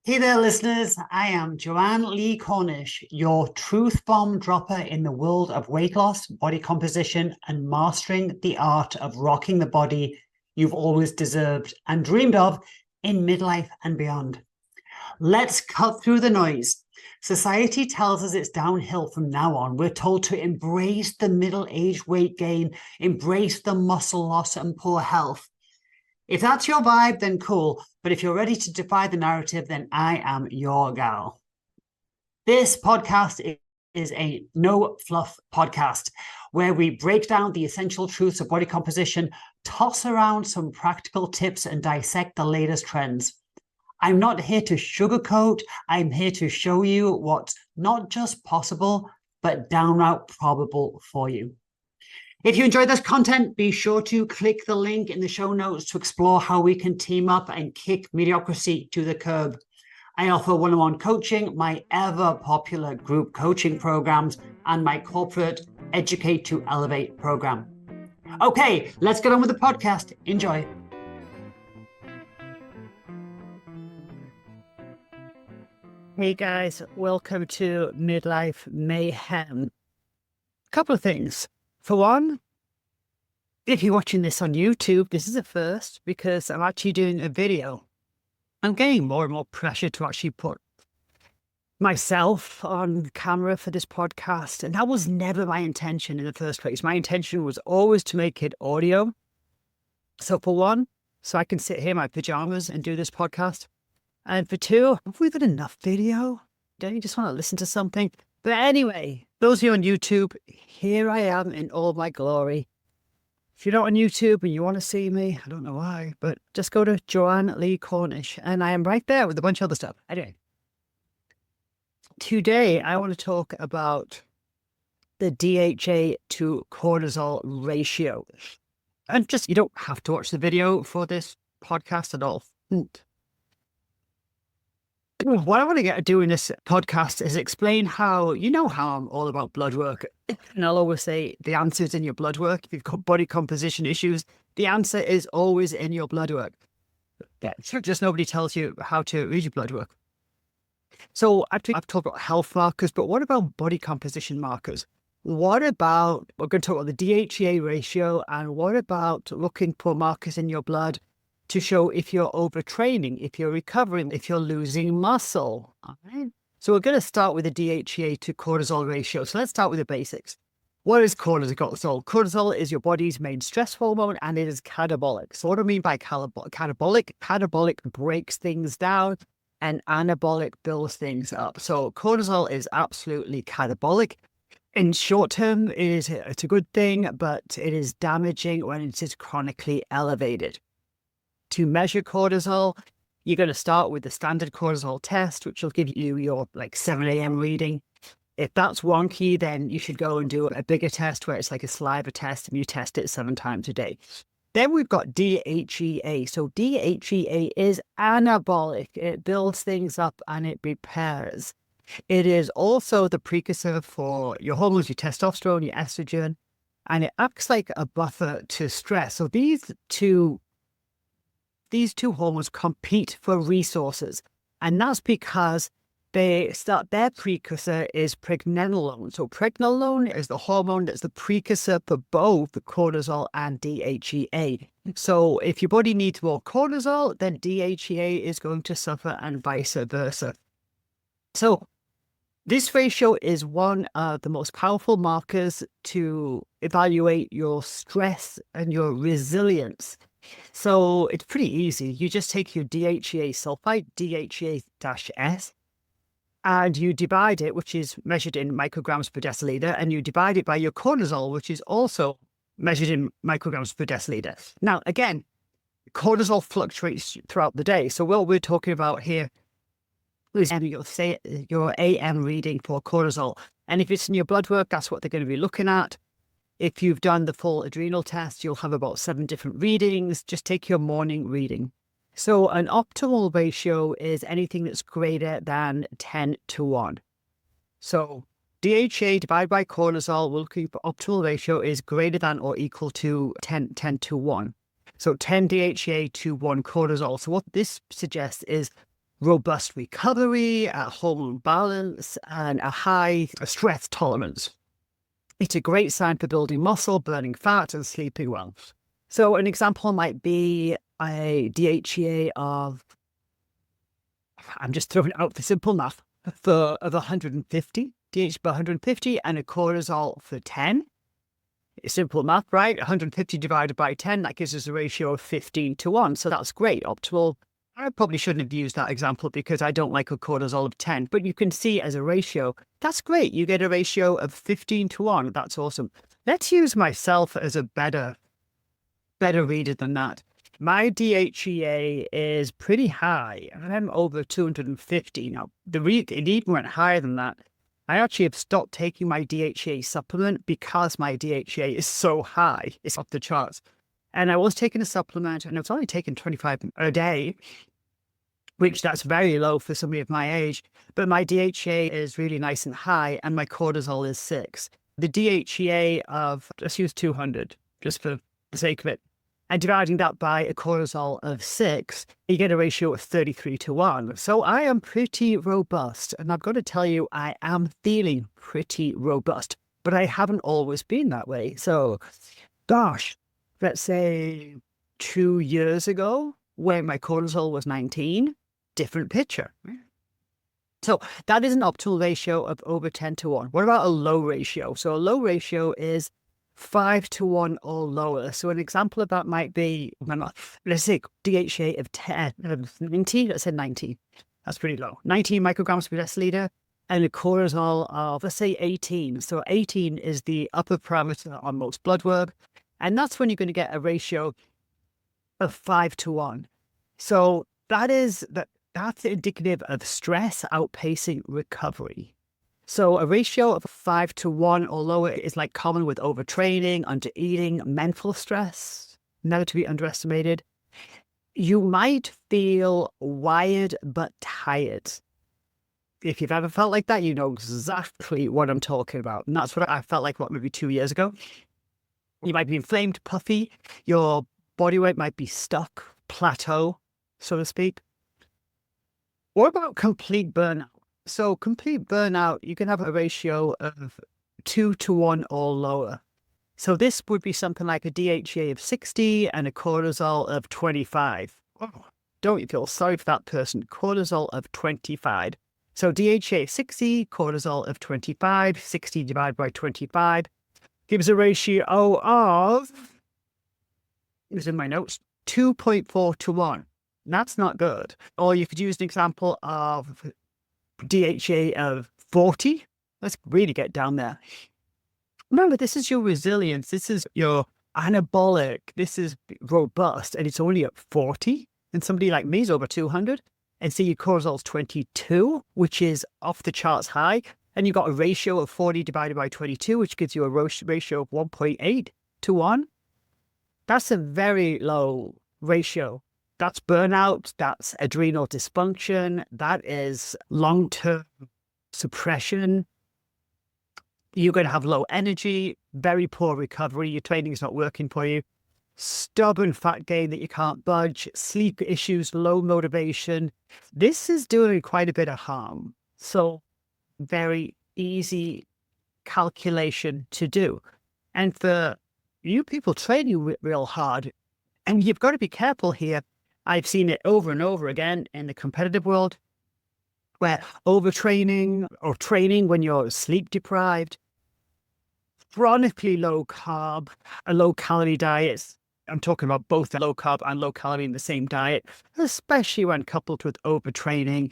Hey there, listeners. I am Joanne Lee Cornish, your truth bomb dropper in the world of weight loss, body composition, and mastering the art of rocking the body you've always deserved and dreamed of in midlife and beyond. Let's cut through the noise. Society tells us it's downhill from now on. We're told to embrace the middle-aged weight gain, embrace the muscle loss and poor health. If that's your vibe, then cool. But if you're ready to defy the narrative, then I am your gal. This podcast is a no fluff podcast where we break down the essential truths of body composition, toss around some practical tips, and dissect the latest trends. I'm not here to sugarcoat. I'm here to show you what's not just possible, but downright probable for you. If you enjoyed this content, be sure to click the link in the show notes to explore how we can team up and kick mediocrity to the curb. I offer one-on-one coaching, my ever-popular group coaching programs, and my corporate Educate to Elevate program. Okay, let's get on with the podcast. Enjoy. Hey guys, welcome to Midlife Mayhem. A couple of things. For one, if you're watching this on YouTube, this is a first because I'm actually doing a video. I'm getting more and more pressure to actually put myself on camera for this podcast. And that was never my intention in the first place. My intention was always to make it audio. So for one, so I can sit here in my pajamas and do this podcast. And for two, have we got enough video? Don't you just want to listen to something? But anyway, those of you on YouTube, here I am in all my glory. If you're not on YouTube and you want to see me, I don't know why, but just go to Joanne Lee Cornish and I am right there with a bunch of other stuff. Anyway, today I want to talk about the DHA to cortisol ratio. And just, you don't have to watch the video for this podcast at all. What I want to get to do in this podcast is explain how, you know how I'm all about blood work. And I'll always say the answer is in your blood work. If you've got body composition issues, the answer is always in your blood work. Yeah, just nobody tells you how to read your blood work. So I've talked about health markers, but what about body composition markers? What about, we're going to talk about the DHEA ratio, and what about looking for markers in your blood to show if you're overtraining, if you're recovering, if you're losing muscle. All right. So we're going to start with the DHEA to cortisol ratio. So let's start with the basics. What is cortisol? Cortisol is your body's main stress hormone and it is catabolic. So what do I mean by catabolic? Catabolic breaks things down and anabolic builds things up. So cortisol is absolutely catabolic. In short term, it's a good thing, but it is damaging when it is chronically elevated. To measure cortisol, you're going to start with the standard cortisol test, which will give you your 7 a.m. reading. If that's wonky, then you should go and do a bigger test where it's like a saliva test and you test it 7 times a day. Then we've got DHEA. So DHEA is anabolic. It builds things up and it repairs. It is also the precursor for your hormones, your testosterone, your estrogen, and it acts like a buffer to stress. So these two hormones compete for resources, and that's because their precursor is pregnenolone. So pregnenolone is the hormone that's the precursor for both cortisol and DHEA. So if your body needs more cortisol, then DHEA is going to suffer and vice versa. So this ratio is one of the most powerful markers to evaluate your stress and your resilience. So it's pretty easy. You just take your DHEA sulfite, DHEA-S, and you divide it, which is measured in micrograms per deciliter, and you divide it by your cortisol, which is also measured in micrograms per deciliter. Now, again, cortisol fluctuates throughout the day. So what we're talking about here is your AM reading for cortisol. And if it's in your blood work, that's what they're going to be looking at. If you've done the full adrenal test, you'll have about 7 different readings. Just take your morning reading. So an optimal ratio is anything that's greater than 10 to 1. So DHA divided by cortisol, we'll keep optimal ratio is greater than or equal to 10 to 1. So 10 DHA to 1 cortisol. So what this suggests is robust recovery, a hormone balance, and a high stress tolerance. It's a great sign for building muscle, burning fat, and sleeping well. So an example might be a DHEA of, I'm just throwing out the simple math, of 150, DHEA by 150, and a cortisol for 10. It's simple math, right? 150 divided by 10, that gives us a ratio of 15:1. So that's great, optimal. I probably shouldn't have used that example because I don't like a cortisol of 10, but you can see as a ratio, that's great. You get a ratio of 15:1. That's awesome. Let's use myself as a better reader than that. My DHEA is pretty high. I'm over 250 now. It even went higher than that. I actually have stopped taking my DHEA supplement because my DHEA is so high. It's off the charts. And I was taking a supplement and I was only taking 25 a day, which that's very low for somebody of my age. But my DHEA is really nice and high and my cortisol is 6. The DHEA of, let's use 200 just for the sake of it. And dividing that by a cortisol of 6, you get a ratio of 33:1. So I am pretty robust. And I've got to tell you, I am feeling pretty robust. But I haven't always been that way. So, gosh, let's say 2 years ago, when my cortisol was 19, different picture. So that is an optimal ratio of over 10:1. What about a low ratio? So a low ratio is 5:1 or lower. So an example of that might be, let's say DHEA of 90, let's say 90. That's pretty low. 19 micrograms per deciliter and a cortisol of, let's say 18. So 18 is the upper parameter on most blood work. And that's when you're going to get a ratio of 5:1. So that's indicative of stress outpacing recovery. So a ratio of 5:1 or lower is like common with overtraining, undereating, mental stress, never to be underestimated. You might feel wired but tired. If you've ever felt like that, you know exactly what I'm talking about. And that's what I felt like, maybe 2 years ago. You might be inflamed, puffy. Your body weight might be stuck, plateau, so to speak. What about complete burnout? So complete burnout, you can have a ratio of 2:1 or lower. So this would be something like a DHEA of 60 and a cortisol of 25. Oh, don't you feel sorry for that person? Cortisol of 25. So DHEA 60, cortisol of 25, 60 divided by 25 gives a ratio of, it was in my notes, 2.4:1. That's not good. Or you could use an example of DHEA of 40. Let's really get down there. Remember, this is your resilience. This is your anabolic. This is robust. And it's only at 40. And somebody like me is over 200. And see, your cortisol's 22, which is off the charts high. And you've got a ratio of 40 divided by 22, which gives you a ratio of 1.8:1. That's a very low ratio. That's burnout, that's adrenal dysfunction, that is long-term suppression. You're going to have low energy, very poor recovery, your training is not working for you, stubborn fat gain that you can't budge, sleep issues, low motivation. This is doing quite a bit of harm. So very easy calculation to do. And for you people training real hard, and you've got to be careful here. I've seen it over and over again in the competitive world where overtraining or training when you're sleep deprived, chronically low carb, a low calorie diet. I'm talking about both low carb and low calorie in the same diet, especially when coupled with overtraining,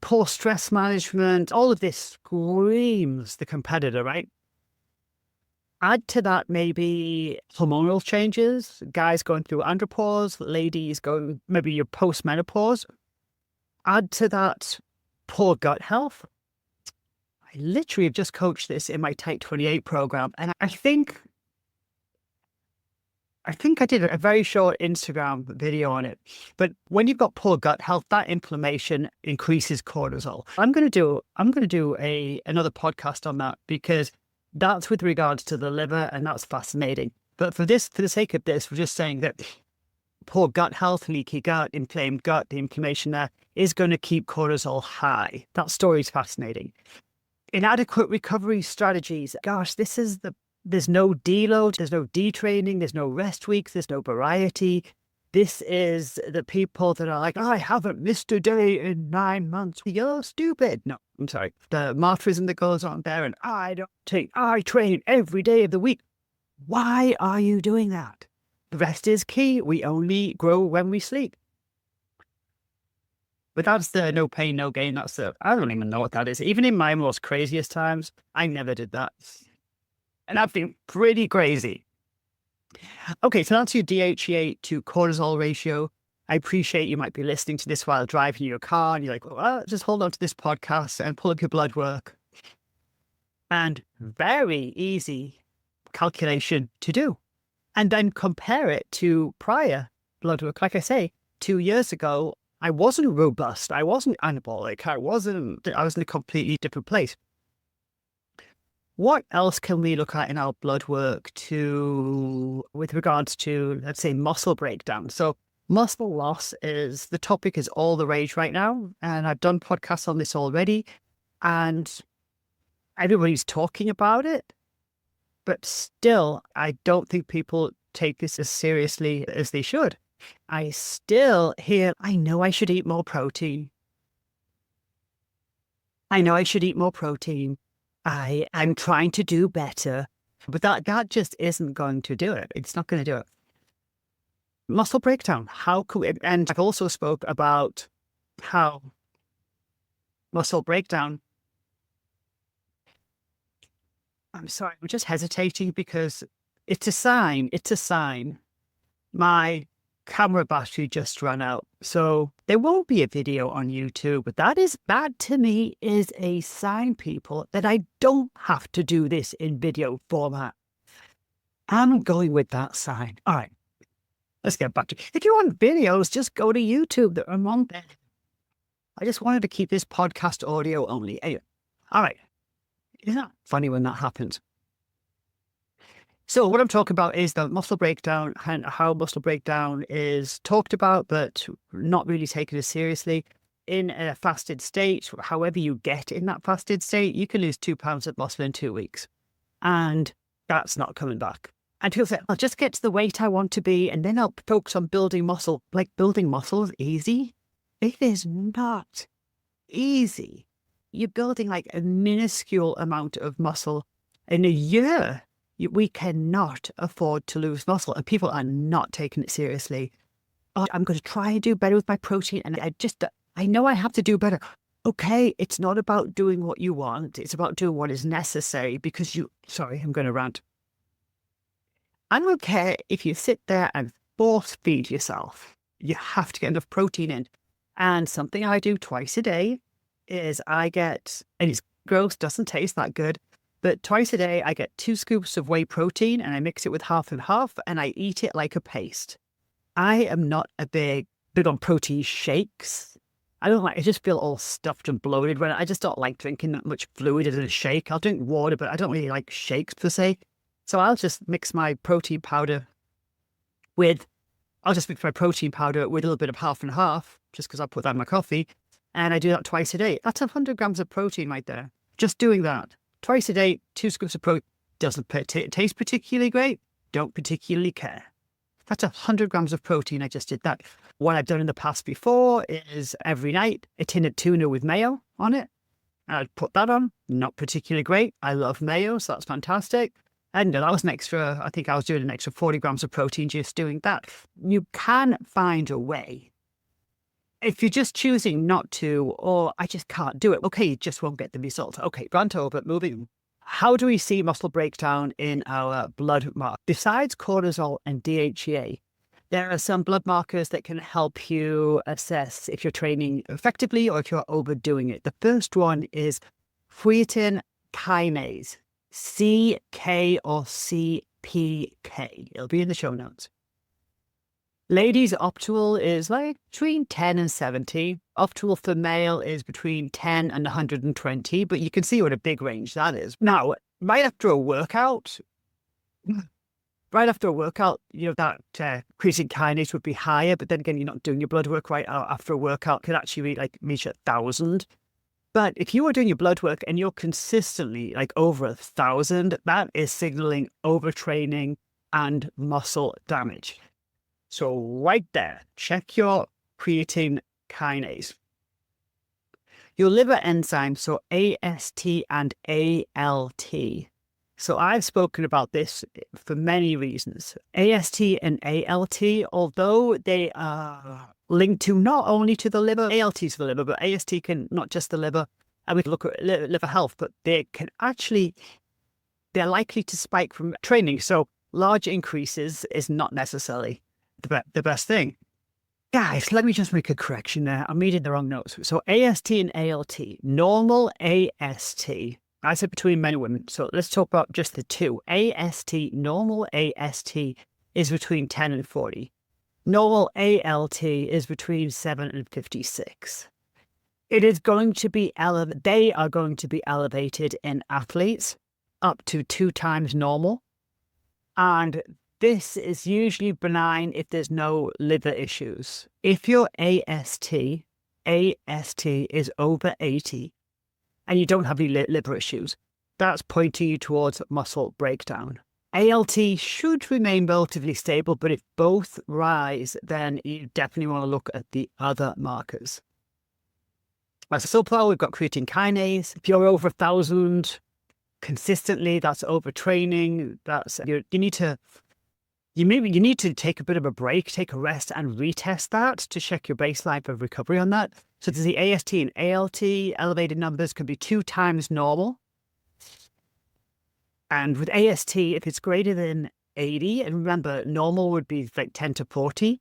poor stress management. All of this screams the competitor, right? Add to that maybe hormonal changes, guys going through andropause, ladies going maybe your post-menopause. Add to that poor gut health. I literally have just coached this in my Type 28 program. And I think I did a very short Instagram video on it. But when you've got poor gut health, that inflammation increases cortisol. I'm going to do another podcast on that because that's with regards to the liver, and that's fascinating. But for the sake of this, we're just saying that poor gut health, leaky gut, inflamed gut, the inflammation there is going to keep cortisol high. That story is fascinating. Inadequate recovery strategies. Gosh, there's no deload, there's no detraining, there's no rest weeks, there's no variety. This is the people that are like, I haven't missed a day in 9 months. You're stupid. No, I'm sorry. The martyrism that goes on there, and I train every day of the week. Why are you doing that? Rest is key. We only grow when we sleep. But that's the no pain, no gain. I don't even know what that is. Even in my most craziest times, I never did that. And I've been pretty crazy. Okay, so that's your DHEA to cortisol ratio. I appreciate you might be listening to this while driving your car and you're like, well, just hold on to this podcast and pull up your blood work. And very easy calculation to do. And then compare it to prior blood work. Like I say, 2 years ago, I wasn't robust. I wasn't anabolic. I was in a completely different place. What else can we look at in our blood work with regards to, let's say, muscle breakdown? So muscle loss the topic is all the rage right now. And I've done podcasts on this already. And everybody's talking about it. But still, I don't think people take this as seriously as they should. I still hear, I know I should eat more protein. I'm trying to do better, but that just isn't going to do it. It's not going to do it. Muscle breakdown. And I've also spoke about how muscle breakdown. I'm sorry, I'm just hesitating because it's a sign. My camera battery just ran out. So there won't be a video on YouTube, but that to me is a sign, people, that I don't have to do this in video format. I'm going with that sign. All right, let's get back to it. If you want videos, just go to YouTube. I'm on there. I just wanted to keep this podcast audio only. Anyway, all right. Isn't that funny when that happens? So what I'm talking about is the muscle breakdown and how muscle breakdown is talked about, but not really taken as seriously. In a fasted state, however you get in that fasted state, you can lose 2 pounds of muscle in 2 weeks. And that's not coming back. And people say, I'll just get to the weight I want to be, and then I'll focus on building muscle. Like, building muscle is easy? It is not easy. You're building like a minuscule amount of muscle in a year. We cannot afford to lose muscle, and people are not taking it seriously. Oh, I'm going to try and do better with my protein, and I know I have to do better. Okay, it's not about doing what you want. It's about doing what is necessary because sorry, I'm going to rant. I don't care if you sit there and force feed yourself. You have to get enough protein in. And something I do twice a day is and it's gross, doesn't taste that good, but twice a day I get 2 scoops of whey protein and I mix it with half and half and I eat it like a paste. I am not a big on protein shakes. I just feel all stuffed and bloated I just don't like drinking that much fluid in a shake. I'll drink water, but I don't really like shakes per se. So I'll just mix my protein powder with a little bit of half and half, just because I put that in my coffee. And I do that twice a day. That's 100 grams of protein right there. Just doing that. Twice a day, 2 scoops of protein. Doesn't taste particularly great. Don't particularly care. That's 100 grams of protein. I just did that. What I've done in the past before is every night, a tin of tuna with mayo on it. I'd put that on. Not particularly great. I love mayo, so that's fantastic. And that was I think I was doing an extra 40 grams of protein just doing that. You can find a way. If you're just choosing not to, or I just can't do it, okay, you just won't get the result. Okay, rant over, moving. How do we see muscle breakdown in our blood mark? Besides cortisol and DHEA, there are some blood markers that can help you assess if you're training effectively or if you're overdoing it. The first one is creatine kinase, CK or CPK. It'll be in the show notes. Ladies, optimal is like between 10 and 70. Optimal for male is between 10 and 120, but you can see what a big range that is. Now, right after a workout, right after a workout, that creatine kinase would be higher, but then again, you're not doing your blood work right after a workout. Could actually be reach 1,000. But if you are doing your blood work and you're consistently over 1,000, that is signaling overtraining and muscle damage. So right there, check your creatine kinase. Your liver enzymes, so AST and ALT. So I've spoken about this for many reasons. AST and ALT, although they are linked to not only to the liver, ALT is the liver, but AST can not just the liver. And we can look at liver health, but they're likely to spike from training. So large increases is not necessarily the best thing. Guys, let me just make a correction there. I'm reading the wrong notes. So AST and ALT, normal AST. I said between men and women. So let's talk about just the two. AST, normal AST is between 10 and 40. Normal ALT is between 7 and 56. It is going to be they are going to be elevated in athletes up to 2 times normal. And this is usually benign if there's no liver issues. If your AST is over 80 and you don't have any liver issues, that's pointing you towards muscle breakdown. ALT should remain relatively stable, but if both rise, then you definitely want to look at the other markers. So far, we've got creatine kinase. If you're over 1,000 consistently, that's overtraining. That's you need to take a bit of a break, take a rest, and retest that to check your baseline for recovery on that. So there's the AST and ALT elevated numbers can be 2 times normal. And with AST, if it's greater than 80, and remember, normal would be 10 to 40,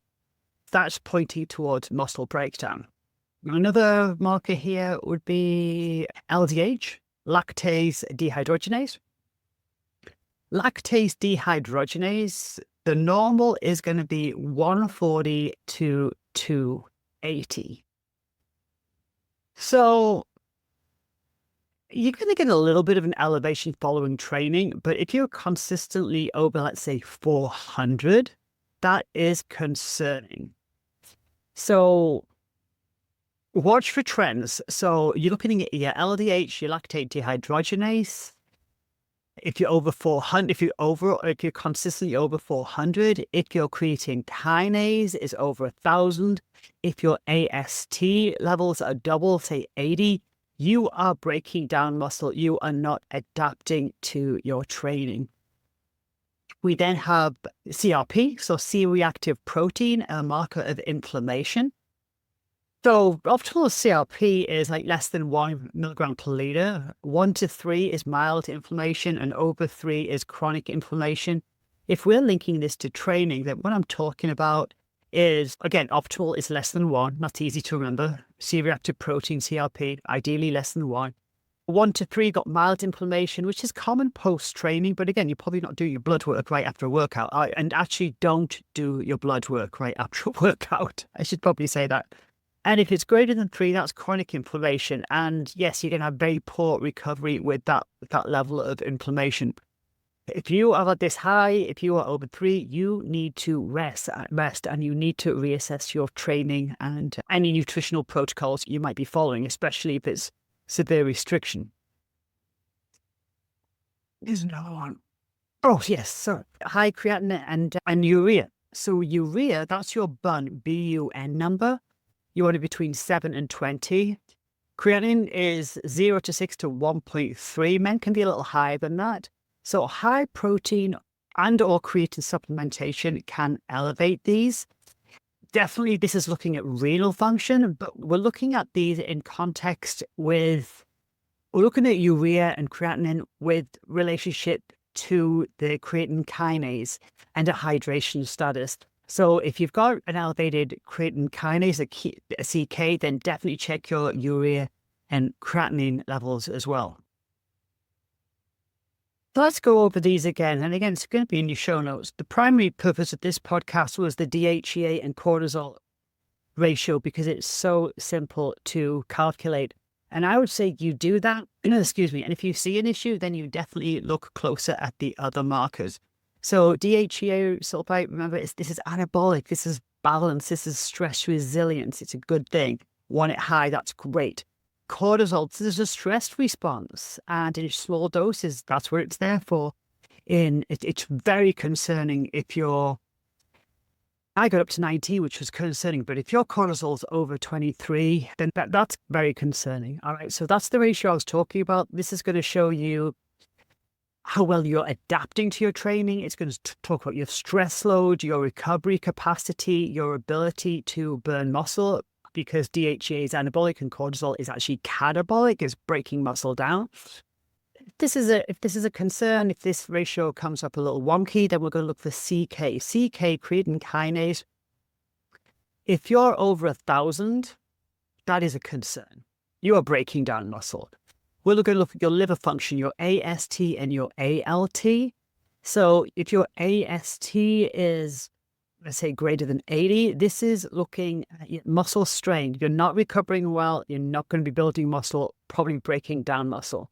that's pointing towards muscle breakdown. Another marker here would be LDH, lactase dehydrogenase. Lactase dehydrogenase, the normal is going to be 140 to 280. So you're going to get a little bit of an elevation following training, but if you're consistently over, let's say, 400, that is concerning. So watch for trends. So you're looking at your LDH, your lactate dehydrogenase. If you're over 400, if you're consistently over 400, if your creatine kinase is over 1,000, if your AST levels are double, say 80, you are breaking down muscle. You are not adapting to your training. We then have CRP, so C-reactive protein, a marker of inflammation. So optimal CRP is less than 1 milligram per liter. 1 to 3 is mild inflammation, and over 3 is chronic inflammation. If we're linking this to training, then what I'm talking about is, again, optimal is less than 1. That's easy to remember. C-reactive protein, CRP, ideally less than 1. 1 to 3 got mild inflammation, which is common post-training. But again, you're probably not doing your blood work right after a workout. And actually don't do your blood work right after a workout. I should probably say that. And if it's greater than 3, that's chronic inflammation. And yes, you're going to have very poor recovery with that level of inflammation. If you are at this high, if you are over 3, you need to rest and you need to reassess your training and any nutritional protocols you might be following, especially if it's severe restriction. There's another one. Oh, yes. So high creatinine and urea. So urea, that's your BUN number. You want it between 7 and 20. Creatinine is 0 to 6 to 1.3. Men can be a little higher than that. So high protein and or creatine supplementation can elevate these. Definitely this is looking at renal function, but we're looking at these in context with, we're looking at urea and creatinine with relationship to the creatine kinase and a hydration status. So if you've got an elevated creatine kinase, a CK, then definitely check your urea and creatinine levels as well. So let's go over these again. And again, it's going to be in your show notes. The primary purpose of this podcast was the DHEA and cortisol ratio because it's so simple to calculate. And I would say you do that, and if you see an issue, then you definitely look closer at the other markers. So DHEA sulfite, remember, this is anabolic, this is balance, this is stress resilience. It's a good thing. Want it high, that's great. Cortisol, this is a stress response, and in small doses, that's what it's there for. It's very concerning if I got up to 90, which was concerning, but if your cortisol's over 23, then that's very concerning. All right, so that's the ratio I was talking about. This is going to show you how well you're adapting to your training. It's going to talk about your stress load, your recovery capacity, your ability to burn muscle, because DHEA is anabolic and cortisol is actually catabolic, is breaking muscle down. If this is a concern, if this ratio comes up a little wonky, then we're going to look for CK. CK, creatine kinase. If you're over 1,000, that is a concern. You are breaking down muscle. We're going to look at your liver function, your AST and your ALT. So if your AST is, let's say, greater than 80, this is looking at muscle strain. You're not recovering well. You're not going to be building muscle, probably breaking down muscle.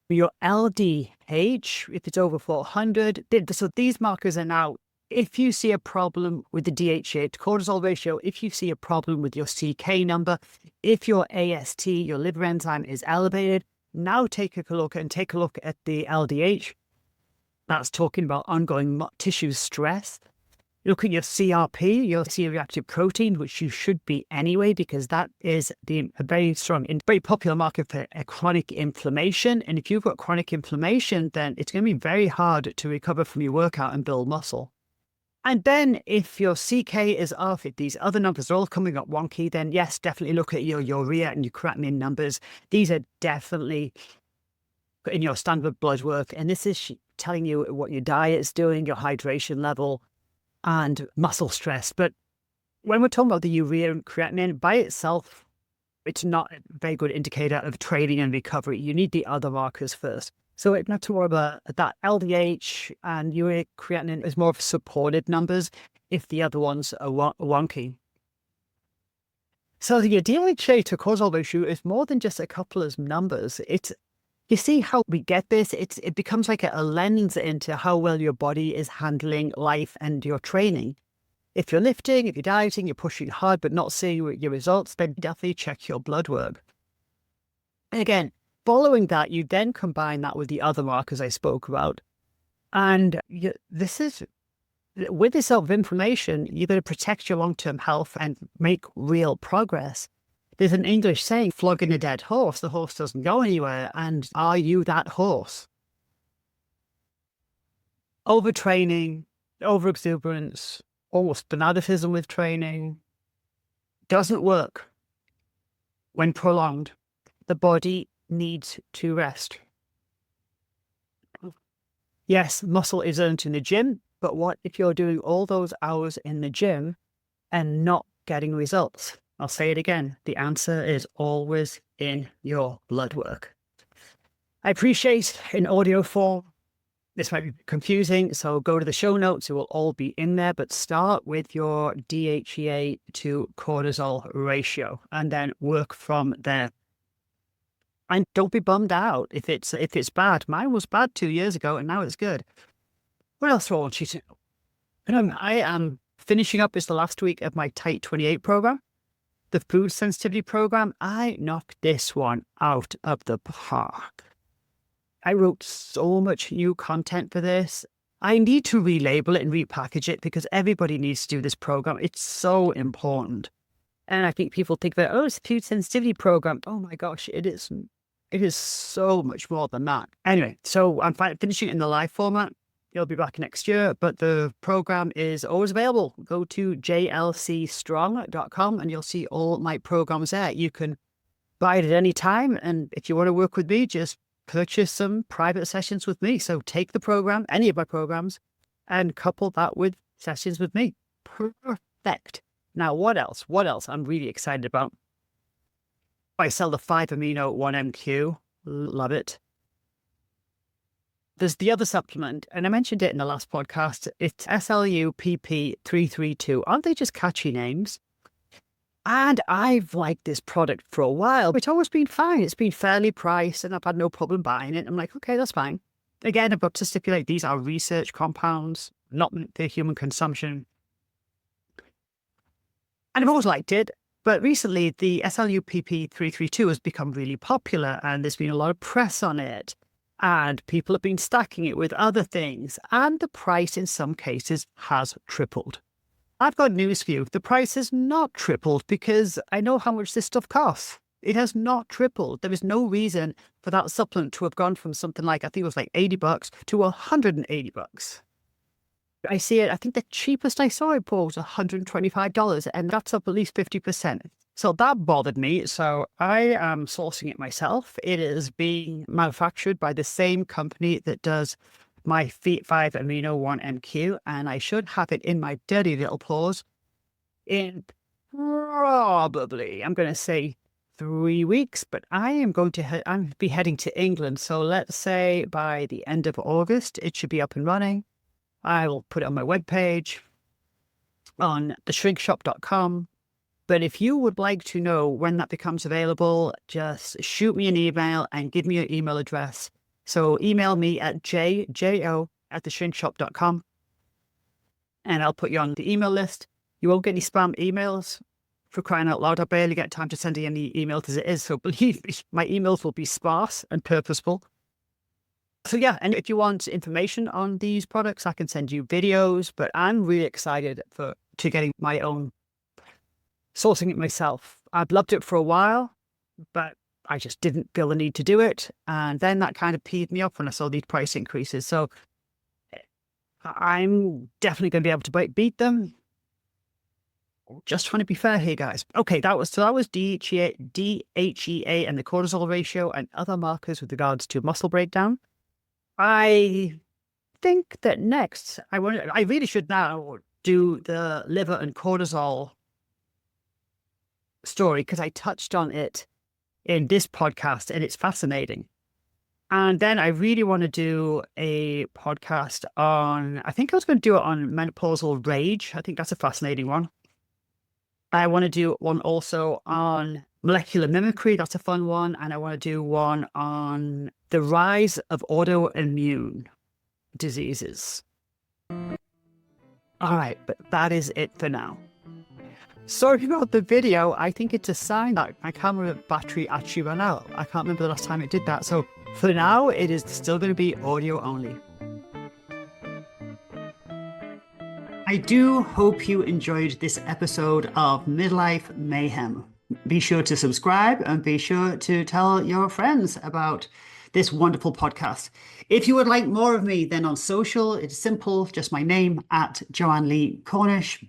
Your LDH, if it's over 400, so these markers are now, if you see a problem with the DHEA-to-cortisol ratio, if you see a problem with your CK number, if your AST, your liver enzyme, is elevated, now take a look at the LDH. That's talking about ongoing tissue stress. Look at your CRP, your C-reactive protein, which you should be anyway, because that is a very strong and very popular marker for a chronic inflammation. And if you've got chronic inflammation, then it's going to be very hard to recover from your workout and build muscle. And then if your CK is off, if these other numbers are all coming up wonky, then yes, definitely look at your urea and your creatinine numbers. These are definitely in your standard blood work. And this is telling you what your diet is doing, your hydration level, and muscle stress. But when we're talking about the urea and creatinine by itself, it's not a very good indicator of training and recovery. You need the other markers first. So it's not to worry about that. LDH and urea creatinine is more of supported numbers if the other ones are wonky. So the DHEA-to-cortisol ratio is more than just a couple of numbers. You see how we get this? It becomes like a lens into how well your body is handling life and your training. If you're lifting, if you're dieting, you're pushing hard but not seeing your results, then definitely check your blood work. And again, following that, you then combine that with the other markers I spoke about. And with this sort of information, you're going to protect your long-term health and make real progress. There's an English saying, flogging a dead horse, the horse doesn't go anywhere. And are you that horse? Overtraining, overexuberance, almost fanaticism with training doesn't work when prolonged. The body needs to rest. Yes, muscle is earned in the gym, but what if you're doing all those hours in the gym and not getting results? I'll say it again. The answer is always in your blood work. I appreciate in audio form, this might be confusing, so go to the show notes. It will all be in there, but start with your DHEA to cortisol ratio and then work from there. And don't be bummed out if it's bad. Mine was bad 2 years ago and now it's good. What else do I want you to know? I am finishing up. It's the last week of my Tight 28 program. The food sensitivity program, I knocked this one out of the park. I wrote so much new content for this. I need to relabel it and repackage it because everybody needs to do this program. It's so important. And I think people think that, oh, it's a food sensitivity program. Oh my gosh, it is. It is so much more than that. Anyway, so I'm finishing it in the live format. It'll be back next year, but the program is always available. Go to jlcstrong.com and you'll see all my programs there. You can buy it at any time. And if you want to work with me, just purchase some private sessions with me. So take the program, any of my programs, and couple that with sessions with me. Perfect. Now, what else? What else I'm really excited about? I sell the 5-amino 1MQ. Love it. There's the other supplement, and I mentioned it in the last podcast. It's SLUPP332. Aren't they just catchy names? And I've liked this product for a while. It's always been fine. It's been fairly priced, and I've had no problem buying it. I'm like, okay, that's fine. Again, I've got to stipulate these are research compounds, not meant for human consumption. And I've always liked it, but recently the SLUPP332 has become really popular and there's been a lot of press on it. And people have been stacking it with other things, and the price in some cases has tripled. I've got news for you. The price has not tripled because I know how much this stuff costs. It has not tripled. There is no reason for that supplement to have gone from something like, I think it was like $80 to $180. I see it. I think the cheapest I saw it for was $125, and that's up at least 50%. So that bothered me. So I am sourcing it myself. It is being manufactured by the same company that does my Feet 5 Amino 1 MQ, and I should have it in my dirty little paws in probably, I'm going to say 3 weeks, but I am going to I'm be heading to England. So let's say by the end of August, it should be up and running. I will put it on my webpage on theshrinkshop.com. But if you would like to know when that becomes available, just shoot me an email and give me your email address. So email me at jo@theshrinkshop.com and I'll put you on the email list. You won't get any spam emails. For crying out loud, I barely get time to send you any emails as it is. So believe me, my emails will be sparse and purposeful. So yeah, and if you want information on these products, I can send you videos, but I'm really excited to getting my own, sourcing it myself. I've loved it for a while, but I just didn't feel the need to do it. And then that kind of peeved me off when I saw these price increases. So I'm definitely going to be able to beat them. Just trying to be fair here, guys. Okay, that was DHEA and the cortisol ratio and other markers with regards to muscle breakdown. I think that next, I really should now do the liver and cortisol story because I touched on it in this podcast and it's fascinating. And then I really want to do a podcast on, I think I was going to do it on menopausal rage. I think that's a fascinating one. I want to do one also on molecular mimicry. That's a fun one. And I want to do one on the rise of autoimmune diseases. All right, but that is it for now. Sorry about the video. I think it's a sign that my camera battery actually ran out. I can't remember the last time it did that. So for now, it is still going to be audio only. I do hope you enjoyed this episode of Midlife Mayhem. Be sure to subscribe and be sure to tell your friends about this wonderful podcast. If you would like more of me, then on social, it's simple, just my name at Joanne Lee Cornish.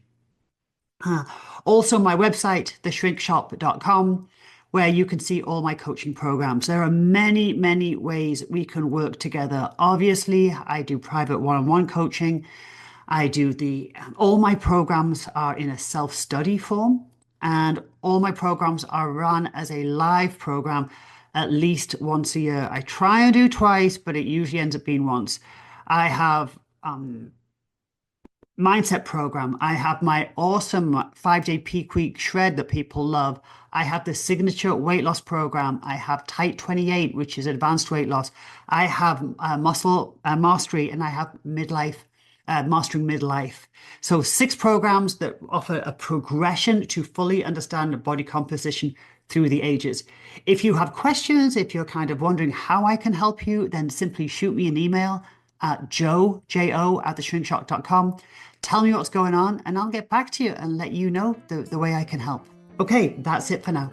Also my website, theshrinkshop.com, where you can see all my coaching programs. There are many, many ways we can work together. Obviously, I do private one-on-one coaching. I do all my programs are in a self-study form, and all my programs are run as a live program at least once a year. I try and do twice, but it usually ends up being once. I have mindset program. I have my awesome 5-day peak week shred that people love. I have the signature weight loss program. I have Tight 28, which is advanced weight loss. I have muscle mastery, and I have mastering midlife. So 6 programs that offer a progression to fully understand body composition through the ages. If you have questions, if you're kind of wondering how I can help you, then simply shoot me an email at jo@theshrinkshop.com. Tell me what's going on and I'll get back to you and let you know the way I can help. Okay, that's it for now.